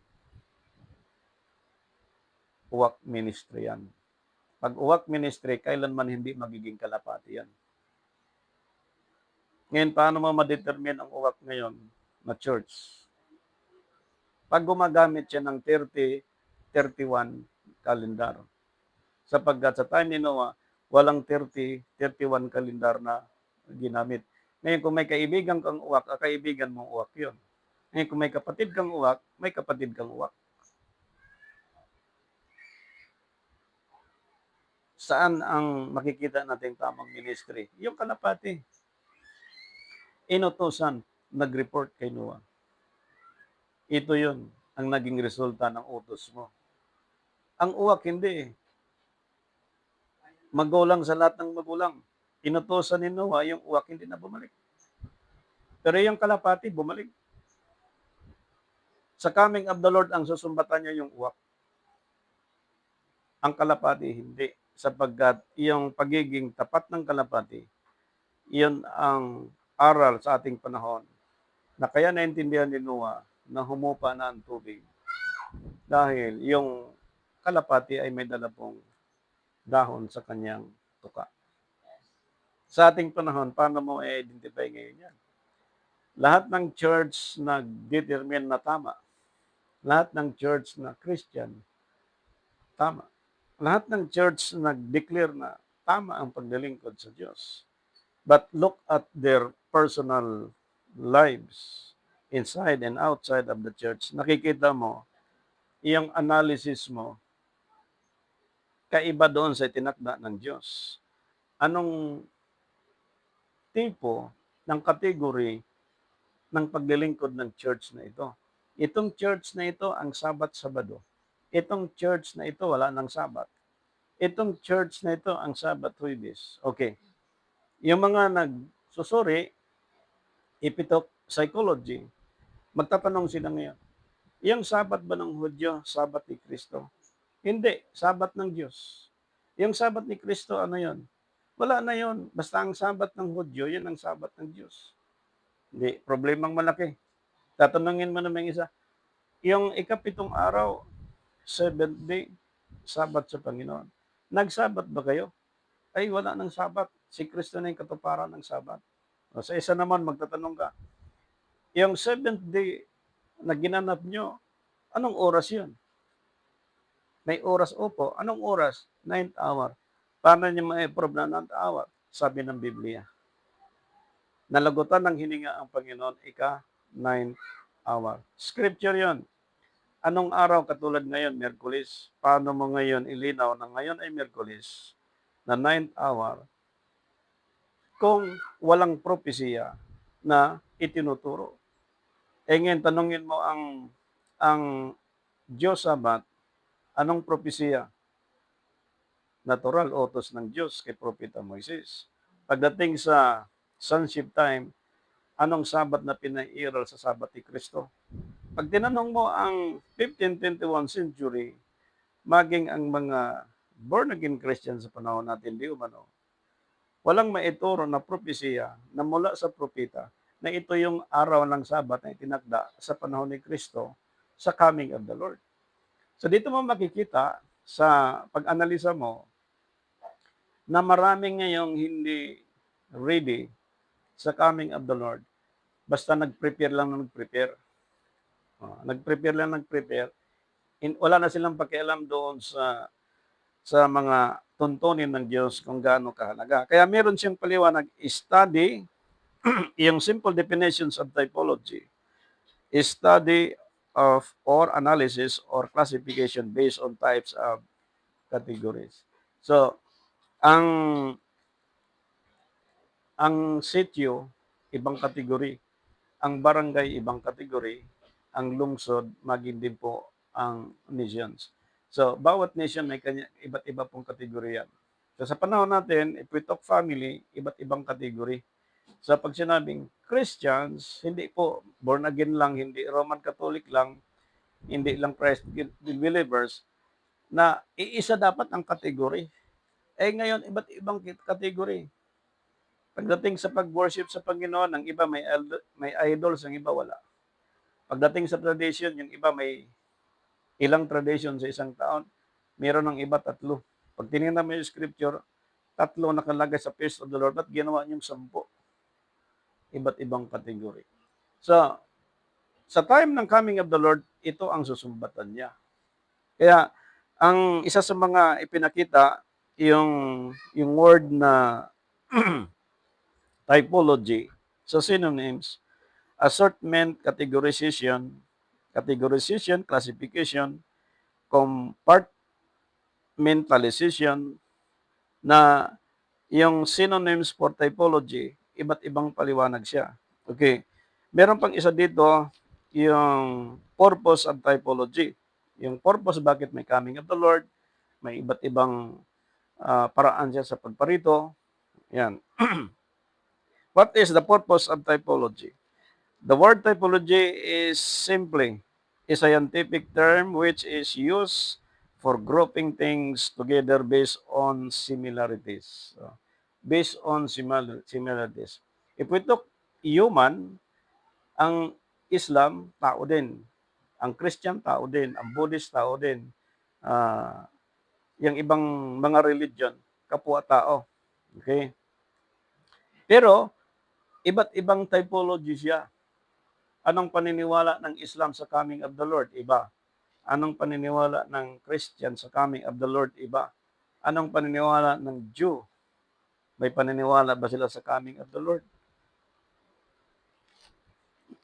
Uwak ministry yan. Pag uwak ministry, kailanman hindi magiging kalapati yan. Ngayon, paano mo ma-determine ang uwak ngayon na church? Pag gumagamit siya ng 30, 31 kalendar. Sapagkat sa time ni Noah, walang 30, 31 kalendar na ginamit. Ngayon, kung may kaibigan kang uwak, kaibigan mong uwak yun. Ngayon, kung may kapatid kang uwak, may kapatid kang uwak. Saan ang makikita nating tamang ministry? Yung kalapati. Inutusan, nag-report kay Noah. Ito yun ang naging resulta ng utos mo. Ang uwak, hindi. Magulang sa lahat ng magulang. Inutosan ni Noah, yung uwak hindi na bumalik. Pero yung kalapati, bumalik. Sa coming of the Lord, ang susumbatan niya yung uwak. Ang kalapati, hindi. Sapagkat yung pagiging tapat ng kalapati, yun ang aral sa ating panahon na kaya naintindihan ni Noah na humupa na ang tubig. Dahil yung kalapati ay may dala pong dahon sa kanyang tuka. Sa ating panahon, paano mo i-identify ngayon yan? Lahat ng church nag-determine na tama. Lahat ng church na Christian, tama. Lahat ng church nag-declare na tama ang paglilingkod sa Diyos. But look at their personal lives inside and outside of the church. Nakikita mo, iyong analysis mo, kaiba doon sa itinakda ng Diyos. Anong tipo ng category ng paglilingkod ng church na ito? Itong church na ito ang Sabat-Sabado. Itong church na ito wala ng Sabat. Itong church na ito ang Sabat Huwebes. Okay. Yung mga nagsusuri, ipitok psychology, magtatanong sila ngayon, yung Sabat ba ng Hudyo, Sabat ni Kristo? Hindi, Sabat ng Diyos. Yung Sabat ni Kristo, ano yon? Wala na yon. Basta ang Sabat ng Hudyo, yun ang Sabat ng Diyos. Hindi, problemang malaki. Tatanungin mo naman isa, yung ikapitong araw, 7th day, Sabat sa Panginoon. Nagsabat ba kayo? Ay, wala ng Sabat. Si Kristo na yung katuparan ng Sabat. O, sa isa naman, magtatanong ka, yung 7th day na ginanap nyo, anong oras yun? May oras, opo. Anong oras? 9th hour. Paano niyo ma-approve na 9th hour? Sabi ng Biblia. Nalagutan ng hininga ang Panginoon, ika 9th hour. Scripture yon. Anong araw katulad ngayon, Miyerkules? Paano mo ngayon ilinaw na ngayon ay Miyerkules, na 9th hour, kung walang propesya na itinuturo? Eh ngayon, tanungin mo ang Diyos Sabat, anong propesya? Natural, utos ng Diyos kay Propeta Moises. Pagdating sa sonship time, anong Sabat na pinairal sa Sabat ni Kristo? Pag tinanong mo ang 1521 century, maging ang mga born-again Christians sa panahon natin, di umano, walang maituro na propesya na mula sa propeta na ito yung araw ng Sabat na itinakda sa panahon ni Kristo sa coming of the Lord. So dito mo makikita sa pag-analisa mo na maraming ngayong hindi ready sa coming of the Lord. Basta nag-prepare lang na nag-prepare. Nag-prepare lang nag-prepare. Wala na silang pakialam doon sa mga tuntunin ng Diyos kung gaano kahalaga. Kaya meron siyang paliwanag, study, yung simple definitions of typology, study of or analysis or classification based on types of categories. So, ang sitio, ibang kategory. Ang barangay, ibang kategory. Ang lungsod, maging din po ang nations. So, bawat nation may iba't iba pong kategorya yan. So, sa panahon natin, if we talk family, iba't ibang kategory. So, pag sinabing Christians, hindi po born again lang, hindi Roman Catholic lang, hindi lang Christ believers, na iisa dapat ang kategory. Eh ngayon, iba't ibang kategory. Pagdating sa pag-worship sa Panginoon, ang iba may idols, ang iba wala. Pagdating sa tradition, yung iba may ilang tradition sa isang taon, meron ng iba 3. Pag tinignan mo yung scripture, 3 nakalagay sa feast of the Lord, at ginawa niyong 10. Iba't ibang kategory. So, sa time ng coming of the Lord, ito ang susumbatan niya. Kaya, ang isa sa mga ipinakita, yung word na typology, so synonyms, assortment, categorization, classification, compartmentalization, na yung synonyms for typology, iba't ibang paliwanag siya. Okay. Meron pang isa dito, yung purpose of typology. Yung purpose, bakit may coming of the Lord, may iba't ibang paraan siya sa pagparito. Yan. What is the purpose of typology? The word typology is simply a scientific term which is used for grouping things together based on similarities. So, based on similarities. If we took human, ang Islam, tao din. Ang Christian, tao din. Ang Buddhist, tao din. Yung ibang mga religion, kapwa-tao. Okay? Pero, iba't ibang typology siya. Anong paniniwala ng Islam sa coming of the Lord? Iba. Anong paniniwala ng Christian sa coming of the Lord? Iba. Anong paniniwala ng Jew? May paniniwala ba sila sa coming of the Lord?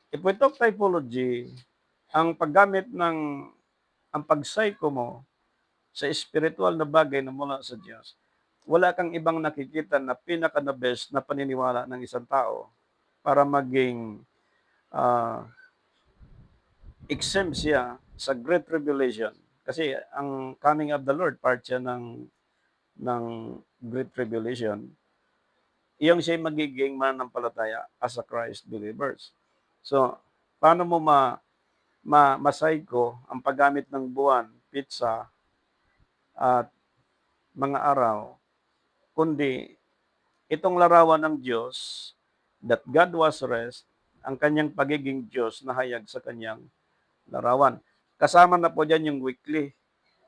If we talk typology, ang paggamit ng ang pag-psycho mo sa spiritual na bagay na mula sa Diyos, wala kang ibang nakikita na pinaka-the best na paniniwala ng isang tao para maging exempt siya sa Great Tribulation. Kasi ang coming of the Lord, part siya ng Great Tribulation. Yung siya magiging mananampalataya as a Christ believers. So, paano mo masaiko ang paggamit ng buwan, pizza, at mga araw, kundi itong larawan ng Diyos that God was rest, ang kanyang pagiging Diyos na hayag sa kanyang larawan. Kasama na po dyan yung weekly.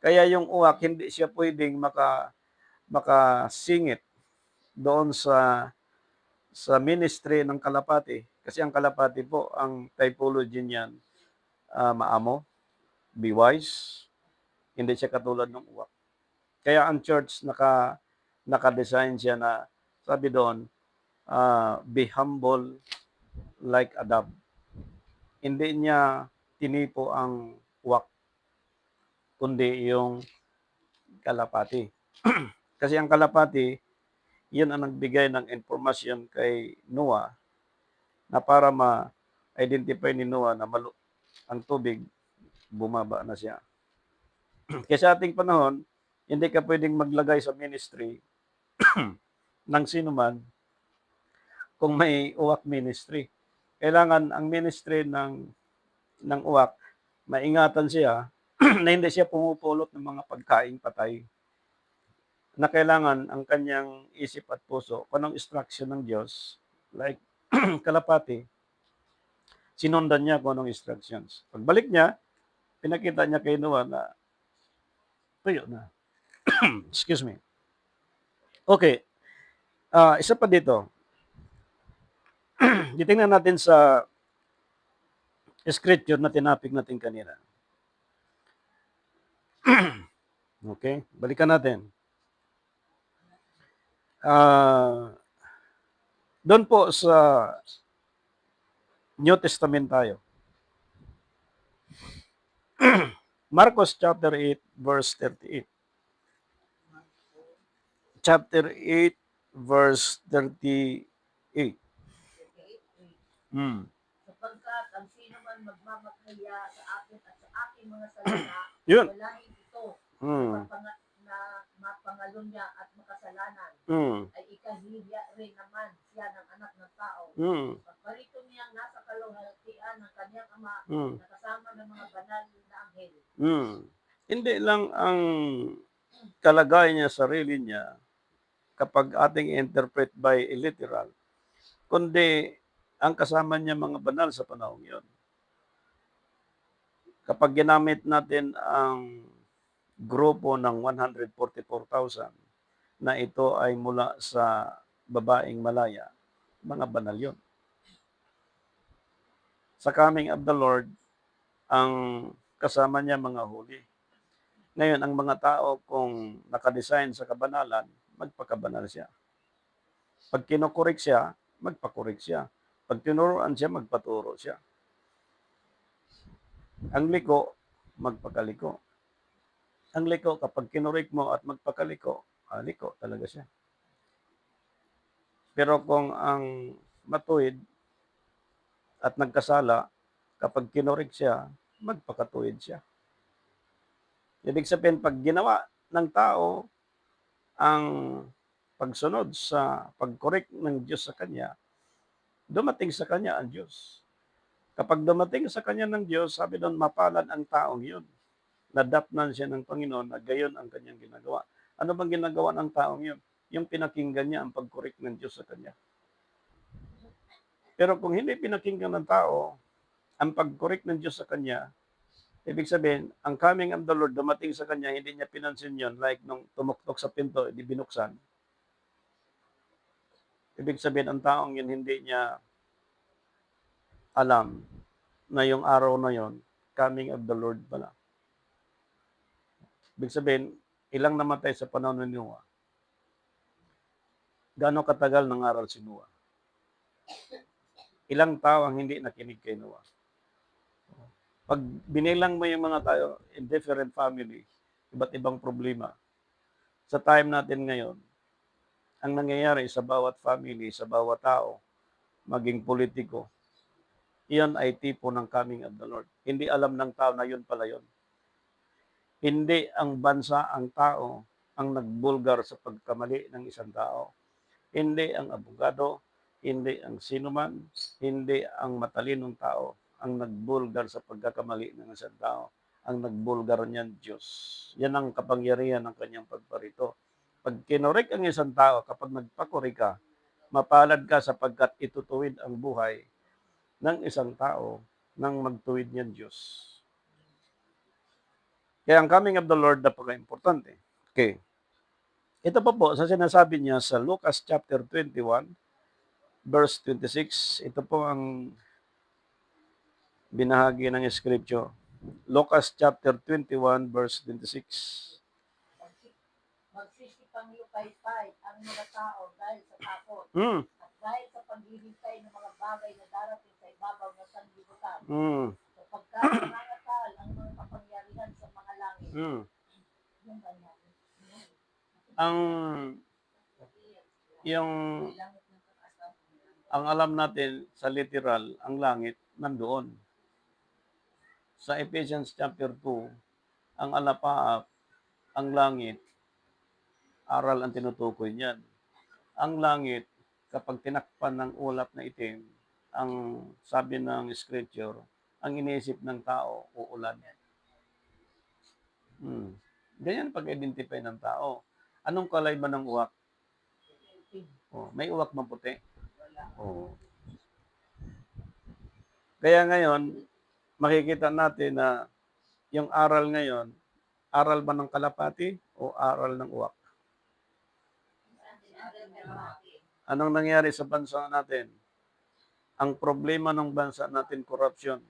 Kaya yung uwak, hindi siya pwedeng makasingit doon sa ministry ng kalapati. Kasi ang kalapati po, ang typology niyan, maamo, be wise, hindi siya katulad ng uwak. Kaya ang church naka-design siya na sabi doon, be humble like a dove. Hindi niya tinipo ang uwak, kundi yung kalapati. Kasi ang kalapati, yun ang nagbigay ng informasyon kay Noah na para ma-identify ni Noah na ang tubig, bumaba na siya. Kaya sa ating panahon, hindi ka pwedeng maglagay sa ministry ng sino man kung may uwak ministry. Kailangan ang ministry ng uwak, maingatan siya na hindi siya pumupulot ng mga pagkaing patay. Na kailangan ang kanyang isip at puso, kung anong instruction ng Diyos, like kalapati, sinundan niya kung anong instructions. Pagbalik niya, pinakita niya kay Noah na tuyo na. Excuse me. Okay, isa pa dito. Titingnan natin sa scripture na tinapik natin kanina. Okay, balikan natin. Doon po sa New Testament tayo. Marcos chapter 8 verse 38. Chapter 8 verse 38. Hmm. Sapagkat ang sino man magmamakhaya sa akin at sa aking mga salita, Yun. walahin ito Hmm. na mapangalon niya at makasalanan, Hmm. ay ikahihiya rin naman siya ng anak ng tao. Hmm. Pagparito niyang nasa kaluhalhatian ng kanyang ama, Hmm. na kasama ng mga banal na anghel. Hmm. Hindi lang ang kalagayan niya, sarili niya, kapag ating interpret by literal, kundi ang kasama niya mga banal sa panahon yon. Kapag ginamit natin ang grupo ng 144,000 na ito ay mula sa babaeng malaya, mga banal yon. Sa coming of the Lord, ang kasama niya mga huli. Ngayon, ang mga tao kung nakadesign sa kabanalan, magpakabanal siya. Pag kinukorek siya, magpakorek siya. Pag tinuruan siya, magpaturo siya. Ang liko, magpakaliko. Ang liko, kapag kinurik mo at magpakaliko, liko talaga siya. Pero kung ang matuwid at nagkasala, kapag kinurik siya, magpakatuwid siya. Ibig sabihin, pag ginawa ng tao ang pagsunod sa pagkorek ng Diyos sa kanya, dumating sa kanya ang Diyos. Kapag dumating sa kanya ng Diyos, sabi doon, mapalad ang taong yun. Nadapnan siya ng Panginoon na gayon ang kanyang ginagawa. Ano bang ginagawa ng taong yun? Yung pinakinggan niya ang pagkorek ng Diyos sa kanya. Pero kung hindi pinakinggan ng tao ang pagkorek ng Diyos sa kanya, ibig sabihin, ang coming of the Lord dumating sa kanya, hindi niya pinansin yun, like nung tumuktok sa pinto, hindi binuksan. Ibig sabihin, ang taong yun, hindi niya alam na yung araw na yon, coming of the Lord pala. Ibig sabihin, ilang namatay sa panahon ni Noah. Gaano katagal nangaral si Noah? Ilang tao ang hindi nakinig kay Noah? Pag binilang mo yung mga tayo in different family, iba't ibang problema, sa time natin ngayon, ang nangyayari sa bawat family, sa bawat tao, maging politiko, Iyon ay tipo ng coming of the Lord. Hindi alam ng tao na yun pala yun. Hindi ang bansa, ang tao, ang nagbulgar sa pagkamali ng isang tao. Hindi ang abogado, hindi ang sinuman, hindi ang matalinong tao ang nagbulgar sa pagkakamali ng isang tao. Ang nagbulgar niyan, Diyos. Yan ang kapangyarihan ng kanyang pagparito. Pag kinorek ang isang tao, kapag nagpakorek ka, mapalad ka sapagkat itutuwid ang buhay ng isang tao nang magtuwid niyan, Diyos. Kaya ang coming of the Lord, napaka-importante. Okay. Ito pa po, sa sinasabi niya sa Lucas chapter 21, verse 26, ito po ang binahagi ng scripture. Lucas chapter 21, verse 26. Magsisipang-lupay-pay ang mga tao dahil sa takot Mm, at dahil sa paghihintay ng mga bagay na darating sa ibabaw ng sanlibutan. mm, Sapagkat nangangatal ang mga kapangyarihan sa mga langit. mm. Yung ganyan. Ang yung Langit ng kataas. ang alam natin sa literal, ang langit nandoon. Sa Ephesians chapter 2, ang alapaap, ang langit, aral ang tinutukoy niyan. Ang langit, kapag tinakpan ng ulap na itim, ang sabi ng scripture, ang iniisip ng tao, uulan. Ganyan pag-identify ng tao. Anong kulay ba ng uwak? Oh, may uwak maputi. Oh. Kaya ngayon, makikita natin na yung aral ngayon, aral ba ng kalapati o aral ng uwak? Anong nangyari sa bansa natin? Ang problema ng bansa natin, corruption.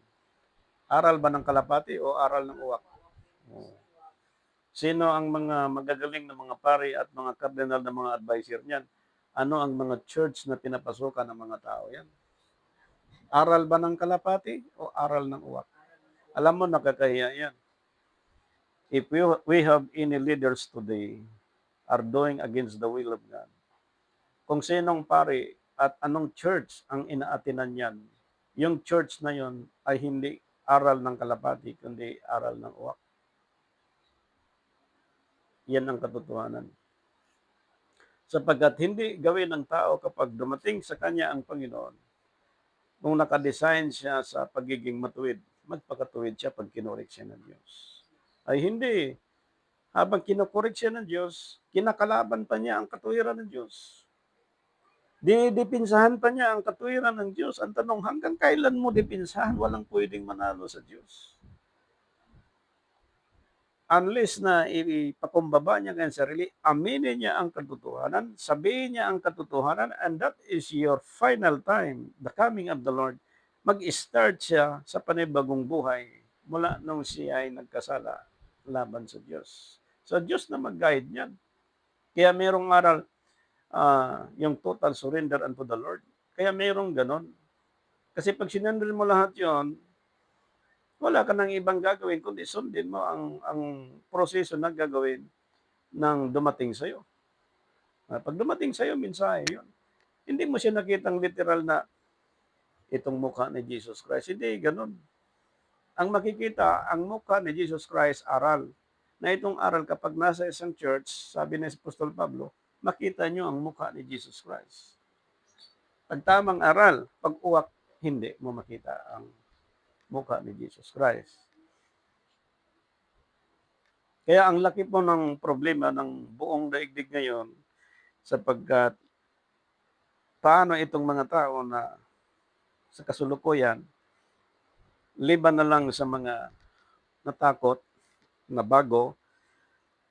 Aral ba ng kalapati o aral ng uwak? Oh. Sino ang mga magagaling na mga pari at mga cardinal na mga advisor niyan? Ano ang mga church na pinapasukan ng mga tao yan? Aral ba ng kalapati o aral ng uwak? Alam mo, nakakahiya yan. If we have any leaders today are doing against the will of God, kung sinong pari at anong church ang inaatinan niyan, yung church na yon ay hindi aral ng kalapati, kundi aral ng uwak. Yan ang katotohanan. Sapagkat hindi gawin ng tao kapag dumating sa kanya ang Panginoon, kung nakadesign siya sa pagiging matuwid, magpakatuwid siya pag kinurik siya ng Diyos. Ay hindi. Habang kinukurik siya ng Diyos, kinakalaban pa niya ang katuwiran ng Diyos. Dinidipinsahan pa niya ang katuwiran ng Diyos. Ang tanong, hanggang kailan mo dipinsahan? Walang pwedeng manalo sa Diyos. Unless na ipakumbaba niya kanyang sarili, aminin niya ang katotohanan, sabihin niya ang katotohanan, and that is your final time, the coming of the Lord. Mag-start siya sa panibagong buhay mula nung siya ay nagkasala laban sa Diyos. Sa Diyos na mag-guide niyan. Kaya merong aral, yung total surrender unto the Lord. Kaya merong ganon. Kasi pag sinurrender mo lahat yon, wala ka nang ibang gagawin kundi sundin mo ang proseso na gagawin ng dumating sa'yo. Pag dumating sa'yo, mensahe yun. Hindi mo siya nakitang literal na itong mukha ni Jesus Christ. Hindi, ganun. Ang makikita, ang mukha ni Jesus Christ, aral. Na itong aral kapag nasa isang church, sabi ni Apostol Pablo, makita nyo ang mukha ni Jesus Christ. Pag tamang aral, pag uwak, hindi mo makita ang mukha ni Jesus Christ. Kaya ang laki po ng problema ng buong daigdig ngayon sapagkat paano itong mga tao na sa kasulukuyan, liban na lang sa mga natakot, na bago,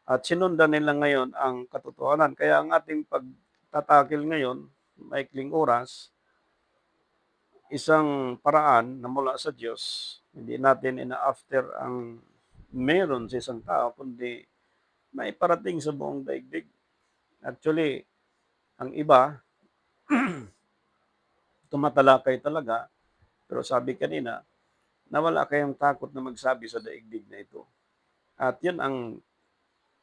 at sinundan nila ngayon ang katotohanan. Kaya ang ating pagtatakil ngayon, maikling oras, isang paraan na mula sa Diyos, hindi natin ina-after ang meron sa isang tao, kundi may parating sa buong daigdig. Actually, ang iba, tumatalakay talaga, pero sabi kanina, na wala kayong takot na magsabi sa daigdig na ito. At yun ang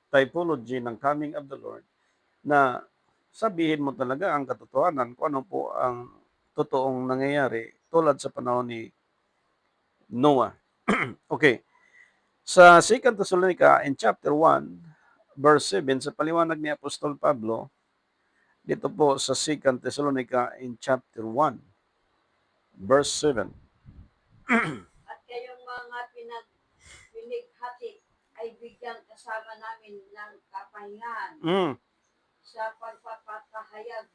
typology ng coming of the Lord, na sabihin mo talaga ang katotohanan kung ano po ang totoong nangyayari tulad sa panahon ni Noah. Okay. Sa 2 Thessalonica in chapter 1, verse 7, sa paliwanag ni Apostol Pablo, dito po sa 2 Thessalonica in chapter 1, verse 7. At kayong mga pinighati ay bigyang kasama namin ng kapahingahan Mm, sa pagpapatahayag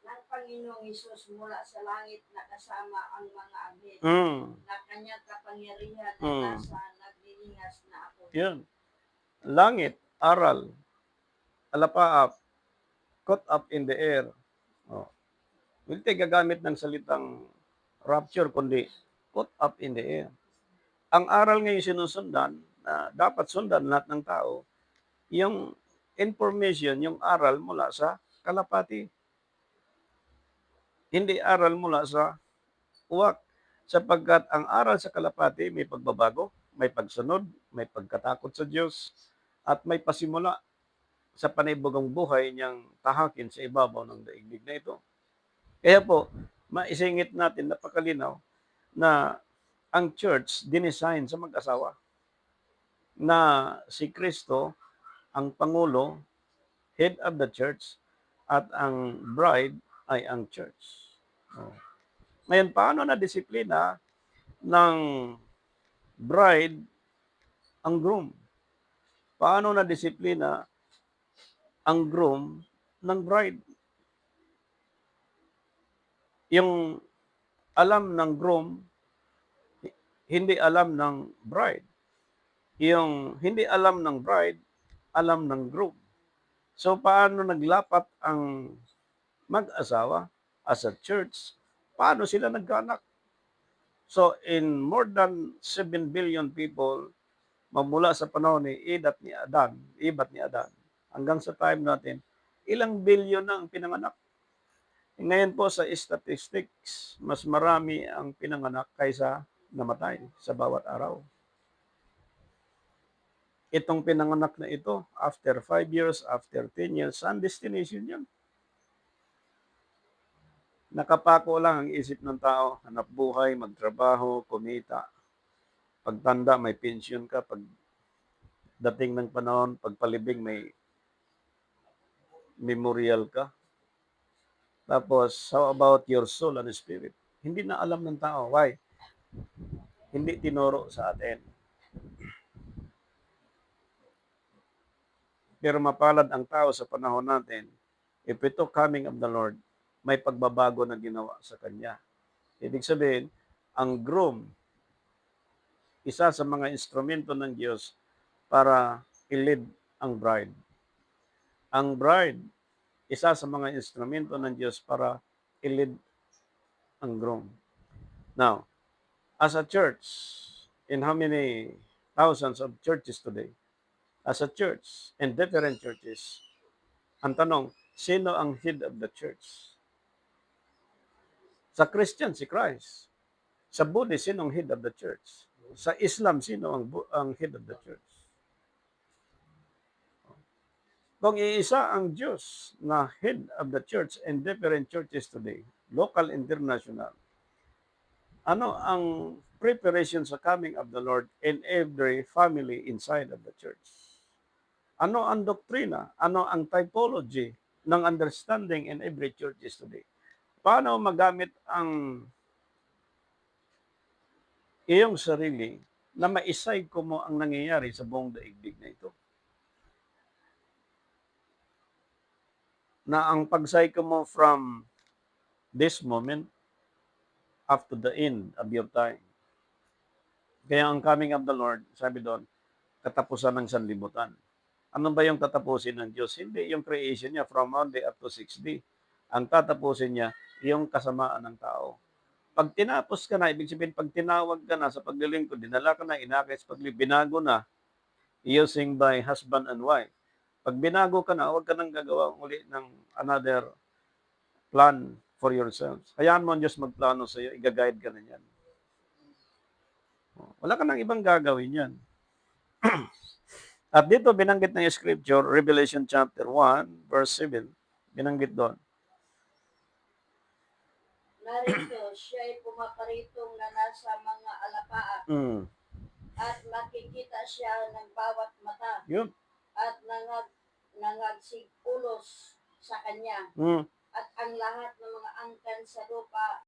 ng Panginoong Hesus mula sa langit na kasama ang mga anghel mm, na kanyang kapangyarihan na mm. nasa naglilingas na ako. Yun. Langit, aral, alapaap, caught up in the air. Oh. Hindi gagamit ng salitang rapture, kundi caught up in the air. Ang aral ngayon sinusundan, na dapat sundan lahat ng tao, yung information, yung aral mula sa kalapati. Hindi aral mula sa uwak. Sapagkat ang aral sa kalapati may pagbabago, may pagsunod, may pagkatakot sa Diyos, at may pasimula sa panibagong buhay niyang tahakin sa ibabaw ng daigdig na ito. Kaya po, maisingit natin, napakalinaw, na ang church dinesign sa mag-asawa na si Kristo ang Pangulo, head of the church, at ang bride ay ang church. Oh. Ngayon, paano na disiplina ng bride ang groom? Paano na disiplina ang groom ng bride? Yung alam ng groom, hindi alam ng bride. Yung hindi alam ng bride, alam ng groom. So, paano naglapat ang mag-asawa as a church? Paano sila nagkaanak? So, in more than 7 billion people, magmula sa panahon ni Ibat ni Adan, hanggang sa time natin, ilang bilyon na ang pinanganak. Ngayon po sa statistics, mas marami ang pinanganak kaysa namatay sa bawat araw. Itong pinanganak na ito, after 5 years, after 10 years, saan destination yan? Nakapako lang ang isip ng tao, hanap buhay, magtrabaho, kumita. Pagtanda, may pension ka. Pag dating ng panahon, pagpalibing, may memorial ka. Tapos, how about your soul and spirit? Hindi na alam ng tao. Why? Hindi tinuro sa atin. Pero mapalad ang tao sa panahon natin, if ito coming of the Lord, may pagbabago na ginawa sa Kanya. Ibig sabihin, ang groom, isa sa mga instrumento ng Diyos para i-lead ang bride. Ang bride, isa sa mga instrumento ng Diyos para i-lead ang groom. Now, as a church, in how many thousands of churches today? As a church, in different churches, ang tanong, sino ang head of the church? Sa Christian, si Christ. Sa Buddhist, sino ang head of the church? Sa Islam, sino ang head of the church? Kung iisa ang Diyos na head of the church in different churches today, local, international, ano ang preparation sa coming of the Lord in every family inside of the church? Ano ang doktrina? Ano ang typology ng understanding in every churches today? Paano magamit ang iyong sarili na maisay ko mo ang nangyayari sa buong daigdig na ito? Na ang pagsay ko mo from this moment up to the end of your time. Kaya ang coming of the Lord, sabi doon, katapusan ng sanlibutan. Ano ba yung tatapusin ng Diyos? Hindi yung creation niya from one day up to 6 day. Ang tatapusin niya, yung kasamaan ng tao. Pag tinapos ka na, ibig sabihin, pag tinawag ka na sa paglilingkod, dinala ka na, inakay sa binago na, using by husband and wife. Pag binago ka na, huwag ka nang gagawa uli ng another plan for yourselves. Hayaan mo ang Diyos magplano sa iyo, i-guide ka na yan. Wala ka nang ibang gagawin yan. At dito binanggit ng scripture, Revelation chapter 1, verse 7, binanggit doon. narito siya'y pumaparitong na nasa mga alapaap Mm. at makikita siya ng bawat mata Yun. at nangagsipulos sa kanya Mm. at ang lahat ng mga angkan sa lupa